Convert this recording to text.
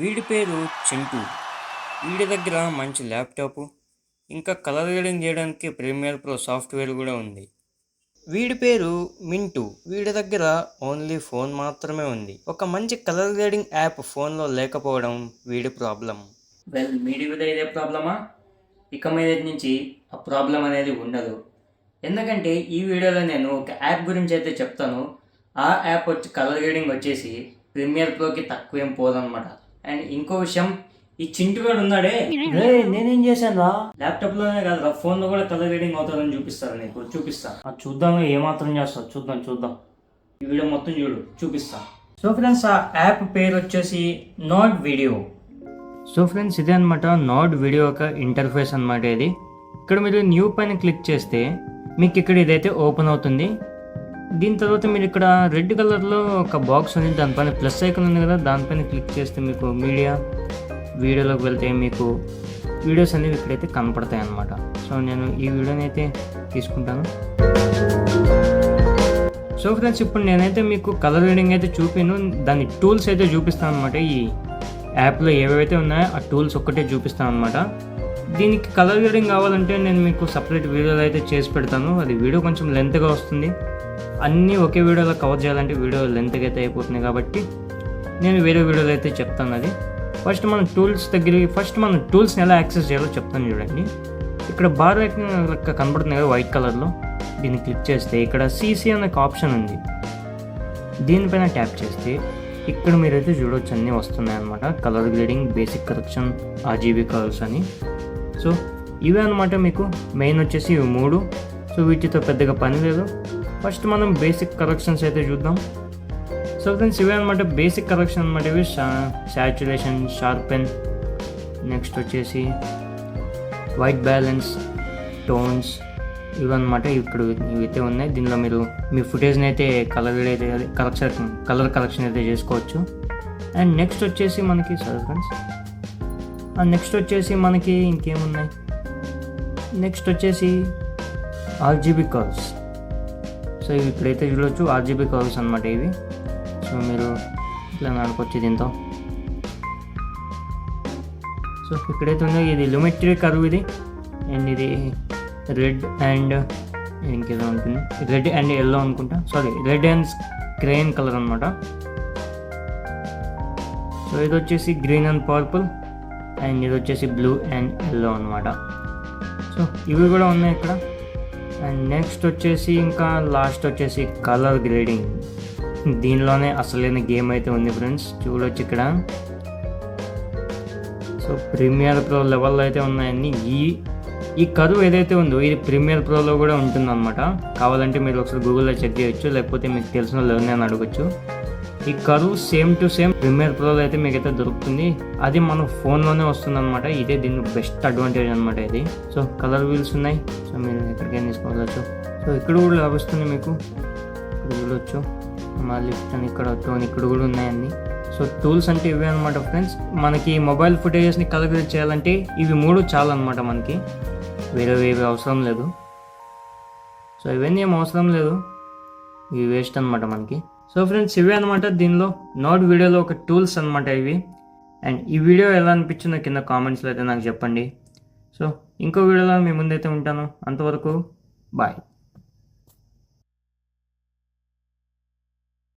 వీడి పేరు చింటూ. వీడి దగ్గర మంచి ల్యాప్టాప్, ఇంకా కలర్ గ్రేడింగ్ చేయడానికి ప్రీమియర్ ప్రో సాఫ్ట్వేర్ కూడా ఉంది. వీడి పేరు మింటూ. వీడి దగ్గర ఓన్లీ ఫోన్ మాత్రమే ఉంది. ఒక మంచి కలర్ గ్రేడింగ్ యాప్ ఫోన్లో లేకపోవడం వీడి ప్రాబ్లం. మీడి మీద ఇదే ప్రాబ్లమా? ఇక మీద నుంచి ఆ ప్రాబ్లం అనేది ఉండదు. ఎందుకంటే ఈ వీడియోలో నేను ఒక యాప్ గురించి అయితే చెప్తాను. ఆ యాప్ వచ్చి కలర్ గ్రేడింగ్ వచ్చేసి ప్రీమియర్ ప్రోకి తక్కువేం పోదనమాట. అండ్ ఇంకో విషయం, ఈ చింటుగాడు ఉన్నాడే, నేనేం చేశాను రా, ల్యాప్టాప్ లోనే కాదు ఫోన్ లో కూడా కలర్ గ్రేడింగ్ అవుతుందని చూపిస్తా. చూద్దాం ఏమాత్రం చేస్తా, చూద్దాం. ఈ వీడియో మొత్తం చూపిస్తా. సో ఫ్రెండ్స్, ఆ యాప్ పేరు వచ్చేసి నోడ్ వీడియో. సో ఫ్రెండ్స్, ఇదే అనమాట నోడ్ వీడియో ఒక ఇంటర్ఫేస్ అనమాట. ఇది ఇక్కడ మీరు న్యూ పైన క్లిక్ చేస్తే మీకు ఇక్కడ ఇదైతే ఓపెన్ అవుతుంది. దీని తర్వాత మీరు ఇక్కడ రెడ్ కలర్లో ఒక బాక్స్ ఉంది, దానిపైన ప్లస్ ఐకాన్ ఉంది కదా, దానిపైన క్లిక్ చేస్తే మీకు వీడియోలోకి వెళ్తే మీకు వీడియోస్ అనేవి ఇక్కడైతే కనపడతాయి అన్నమాట. సో నేను ఈ వీడియోని అయితే తీసుకుంటాను. సో ఫ్రెండ్స్, ఇప్పుడు నేనైతే మీకు కలర్ గ్రేడింగ్ అయితే చూపిను, దాని టూల్స్ అయితే చూపిస్తాను అనమాట. ఈ యాప్లో ఏవైతే ఉన్నాయో ఆ టూల్స్ ఒక్కటే చూపిస్తాను అనమాట. దీనికి కలర్ గ్రేడింగ్ కావాలంటే నేను మీకు సపరేట్ వీడియోలు అయితే చేసి పెడతాను. అది వీడియో కొంచెం లెంత్గా వస్తుంది, అన్నీ ఒకే వీడియోలో కవర్ చేయాలంటే వీడియో లెంత్గా అయితే అయిపోతుంది. కాబట్టి నేను వేరే వీడియోలో అయితే చెప్తాను. అది ఫస్ట్ మనం టూల్స్ని ఎలా యాక్సెస్ చేయాలో చెప్తాను. చూడండి, ఇక్కడ బార్ లెక్క కనబడుతుంది కదా వైట్ కలర్లో, దీన్ని క్లిక్ చేస్తే ఇక్కడ సీసీ అనే ఒక ఆప్షన్ ఉంది. దీనిపైన ట్యాప్ చేస్తే ఇక్కడ మీరైతే చూడవచ్చు అన్నీ వస్తున్నాయి అన్నమాట. Colour grading, basic correction, RGB colours అని. సో ఇవే అనమాట. మీకు మెయిన్ వచ్చేసి ఇవి 3. సో వీటితో పెద్దగా పని లేదు. ఫస్ట్ మనం బేసిక్ కరెక్షన్స్ అయితే చూద్దాం. సో ఫ్రెండ్స్, ఇవే అనమాట బేసిక్ కరెక్షన్ అనమాట. ఇవి సాచురేషన్, షార్పెన్, నెక్స్ట్ వచ్చేసి వైట్ బ్యాలెన్స్, టోన్స్, ఇవన్నమాట. ఇప్పుడు ఇవైతే ఉన్నాయి. దీనిలో మీరు మీ ఫుటేజ్ని అయితే కలర్ కరెక్షన్ అయితే చేసుకోవచ్చు. అండ్ నెక్స్ట్ వచ్చేసి మనకి ఇంకేమున్నాయి, నెక్స్ట్ వచ్చేసి ఆర్జీబీ కర్వ్స్. సో ఇవి ఇప్పుడైతే చూడవచ్చు, ఆర్జీబీ కర్వ్స్ అనమాట ఇవి. సో మీరు ఇట్లా నడపచ్చు దీంతో. సో ఇక్కడైతే ఉందో ఇది లిమిటెడ్ కర్వ్ ఇది. అండ్ ఇది రెడ్ అండ్ ఇంకేదో ఉంటుంది, రెడ్ అండ్ ఎల్లో అనుకుంటా, రెడ్ అండ్ గ్రీన్ కలర్ అనమాట. సో ఇది వచ్చేసి గ్రీన్ అండ్ పర్పుల్, అండ్ ఇది వచ్చేసి బ్లూ అండ్ ఎల్లో అనమాట. సో ఇవి కూడా ఉన్నాయి ఇక్కడ. అండ్ నెక్స్ట్ వచ్చేసి ఇంకా లాస్ట్ వచ్చేసి కలర్ గ్రేడింగ్. దీనిలోనే అసలైన గేమ్ అయితే ఉంది ఫ్రెండ్స్, చూడొచ్చు ఇక్కడ. సో ప్రీమియర్ ప్రో లెవెల్లో అయితే ఉన్నాయన్నీ. ఈ కర్వ్ ఏదైతే ఉందో ఇది ప్రీమియర్ ప్రోలో కూడా ఉంటుందన్నమాట. కావాలంటే మీరు ఒకసారి గూగుల్లో చెక్ చేయొచ్చు, లేకపోతే మీకు తెలిసిన వాళ్ళు నేను అడగచ్చు. ఈ curve same to same premier ప్రోలో అయితే మీకైతే దొరుకుతుంది. అది మన ఫోన్లోనే వస్తుంది అనమాట. ఇదే దీని బెస్ట్ అడ్వాంటేజ్ అనమాట ఇది. సో కలర్ వీల్స్ ఉన్నాయి, సో మీరు ఎక్కడికైనా తీసుకోవచ్చు. సో ఇక్కడ కూడా లభిస్తుంది మీకు, ఇక్కడ చూడవచ్చు. మా లిఫ్ట్ అని ఇక్కడ కూడా ఉన్నాయండి. సో టూల్స్ అంటే ఇవే అనమాట ఫ్రెండ్స్. మనకి మొబైల్ ఫుటేజెస్ని కలర్ గ్రేడ్ చేయాలంటే ఇవి 3 చాలు అనమాట. మనకి వేరేవి అవసరం లేదు. సో ఇవన్నీ ఏం అవసరం లేదు, ఇవి వేస్ట్ అనమాట మనకి. సో ఫ్రెండ్స్, ఇవే అనమాట దీనిలో నోడ్ వీడియోలో ఒక టూల్స్ అనమాట ఇవి. అండ్ ఈ వీడియో ఎలా అనిపించిందో కింద కామెంట్స్లో అయితే నాకు చెప్పండి. సో ఇంకో వీడియోలో మీ ముందైతే ఉంటాను. అంతవరకు బాయ్.